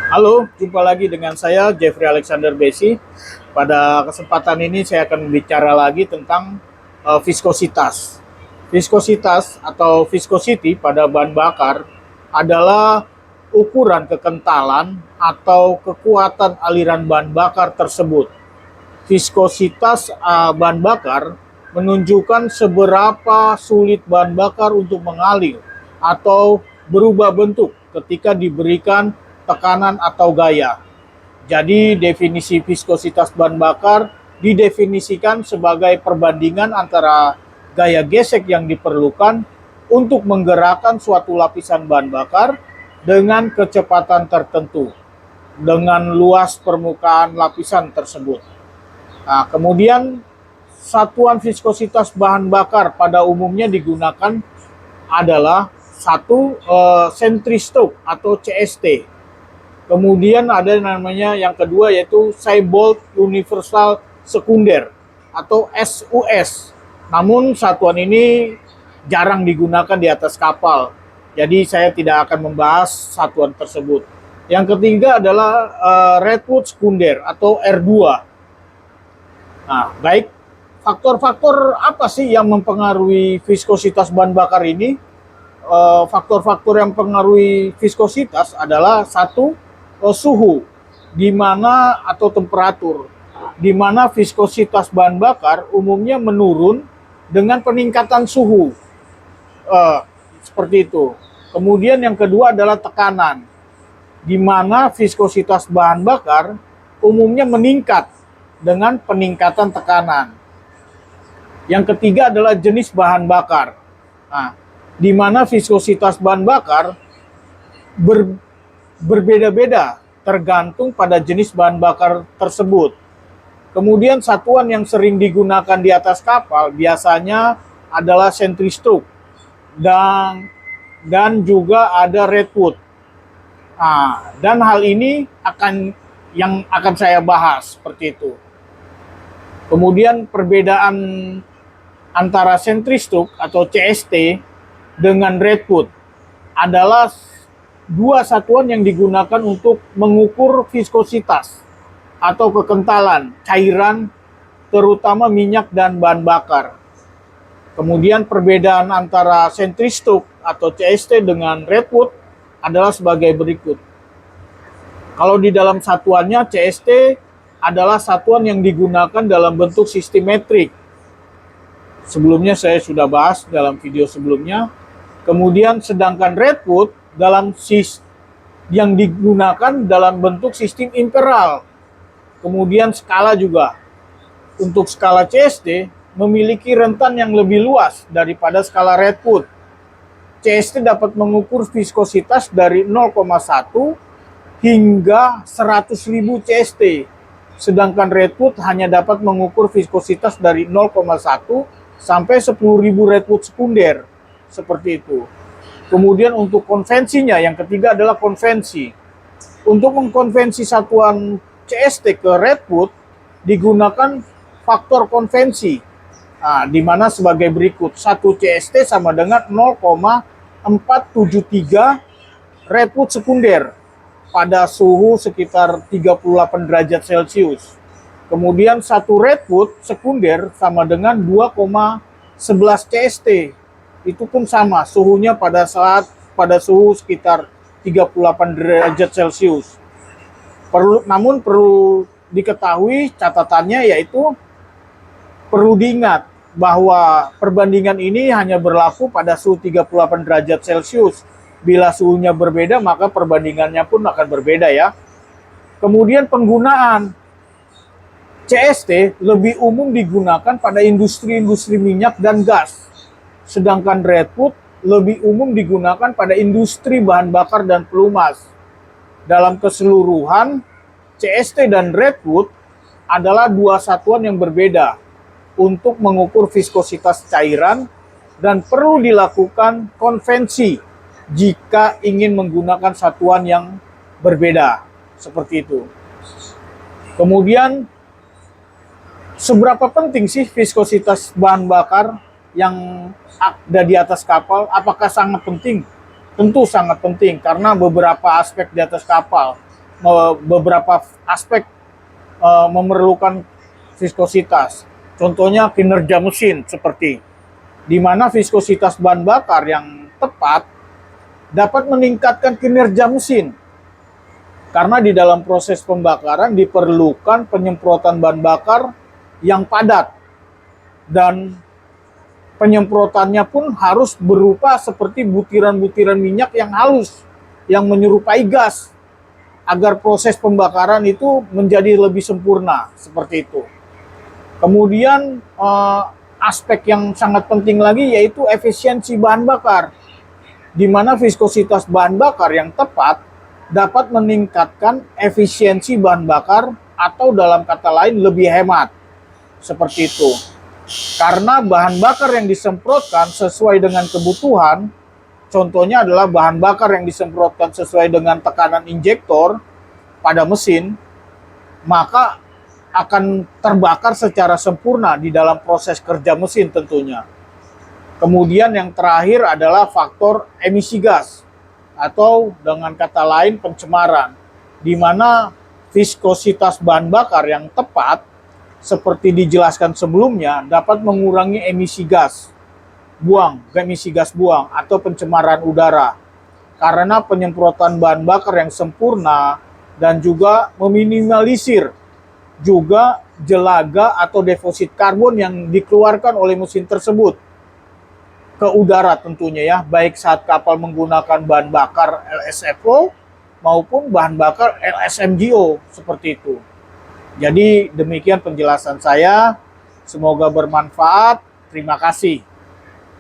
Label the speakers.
Speaker 1: Halo, jumpa lagi dengan saya Jeffrey Alexander Besi. Pada kesempatan ini saya akan bicara lagi tentang viskositas. Viskositas atau viscosity pada bahan bakar adalah ukuran kekentalan atau kekuatan aliran bahan bakar tersebut. Viskositas bahan bakar menunjukkan seberapa sulit bahan bakar untuk mengalir atau berubah bentuk ketika diberikan tekanan atau gaya. Jadi definisi viskositas bahan bakar didefinisikan sebagai perbandingan antara gaya gesek yang diperlukan untuk menggerakkan suatu lapisan bahan bakar dengan kecepatan tertentu dengan luas permukaan lapisan tersebut. Nah, kemudian satuan viskositas bahan bakar pada umumnya digunakan adalah satu centristroke atau CST. Kemudian ada namanya yang kedua yaitu Siebold Universal Sekunder atau SUS. Namun satuan ini jarang digunakan di atas kapal. Jadi saya tidak akan membahas satuan tersebut. Yang ketiga adalah Redwood Sekunder atau R2. Nah, baik, faktor-faktor apa sih yang mempengaruhi viskositas bahan bakar ini? Faktor-faktor yang mempengaruhi viskositas adalah satu, suhu, di mana atau temperatur, di mana viskositas bahan bakar umumnya menurun dengan peningkatan suhu, seperti itu. Kemudian yang kedua adalah tekanan, di mana viskositas bahan bakar umumnya meningkat dengan peningkatan tekanan. Yang ketiga adalah jenis bahan bakar. Nah, di mana viskositas bahan bakar berbeda-beda tergantung pada jenis bahan bakar tersebut. Kemudian satuan yang sering digunakan di atas kapal biasanya adalah centristroke dan juga ada Redwood. Nah, dan hal ini akan saya bahas seperti itu. Kemudian perbedaan antara centristroke atau CST dengan Redwood adalah dua satuan yang digunakan untuk mengukur viskositas atau kekentalan cairan, terutama minyak dan bahan bakar. Kemudian perbedaan antara centristroke atau CST dengan Redwood adalah sebagai berikut. Kalau di dalam satuannya CST adalah satuan yang digunakan dalam bentuk sistemetrik. Sebelumnya saya sudah bahas dalam video sebelumnya. Kemudian sedangkan Redwood yang digunakan dalam bentuk sistem imperal. Kemudian skala juga. Untuk skala CST memiliki rentan yang lebih luas daripada skala Redwood. CST dapat mengukur viskositas dari 0,1 hingga 100.000 CST. Sedangkan Redwood hanya dapat mengukur viskositas dari 0,1 sampai 10.000 Redwood sekunder. Seperti itu. Kemudian untuk konvensinya, yang ketiga adalah konvensi. Untuk mengkonvensi satuan CST ke Redwood, digunakan faktor konvensi. Nah, di mana sebagai berikut, 1 CST sama dengan 0,473 Redwood sekunder pada suhu sekitar 38 derajat Celcius. Kemudian 1 Redwood sekunder sama dengan 2,11 CST. Itu pun sama, suhunya pada suhu sekitar 38 derajat Celcius. Namun perlu diketahui catatannya, yaitu perlu diingat bahwa perbandingan ini hanya berlaku pada suhu 38 derajat Celcius. Bila suhunya berbeda, maka perbandingannya pun akan berbeda ya. Kemudian penggunaan CST lebih umum digunakan pada industri-industri minyak dan gas. Sedangkan Redwood lebih umum digunakan pada industri bahan bakar dan pelumas. Dalam keseluruhan, CST dan Redwood adalah dua satuan yang berbeda untuk mengukur viskositas cairan dan perlu dilakukan konvensi jika ingin menggunakan satuan yang berbeda. Seperti itu. Kemudian, seberapa penting sih viskositas bahan bakar yang ada di atas kapal? Apakah sangat penting? Tentu sangat penting karena beberapa aspek di atas kapal. beberapa aspek memerlukan viskositas. Contohnya kinerja mesin, seperti di mana viskositas bahan bakar yang tepat dapat meningkatkan kinerja mesin. Karena di dalam proses pembakaran diperlukan penyemprotan bahan bakar yang padat. Dan penyemprotannya pun harus berupa seperti butiran-butiran minyak yang halus, yang menyerupai gas, agar proses pembakaran itu menjadi lebih sempurna, seperti itu. Kemudian aspek yang sangat penting lagi yaitu efisiensi bahan bakar, di mana viskositas bahan bakar yang tepat dapat meningkatkan efisiensi bahan bakar, atau dalam kata lain lebih hemat, seperti itu. Karena bahan bakar yang disemprotkan sesuai dengan kebutuhan, contohnya adalah bahan bakar yang disemprotkan sesuai dengan tekanan injektor pada mesin, maka akan terbakar secara sempurna di dalam proses kerja mesin tentunya. Kemudian yang terakhir adalah faktor emisi gas, atau dengan kata lain pencemaran, di mana viskositas bahan bakar yang tepat seperti dijelaskan sebelumnya dapat mengurangi emisi gas buang atau pencemaran udara, karena penyemprotan bahan bakar yang sempurna dan juga meminimalisir juga jelaga atau deposit karbon yang dikeluarkan oleh mesin tersebut ke udara tentunya ya, baik saat kapal menggunakan bahan bakar LSFO maupun bahan bakar LSMGO, seperti itu. Jadi demikian penjelasan saya, semoga bermanfaat. Terima kasih.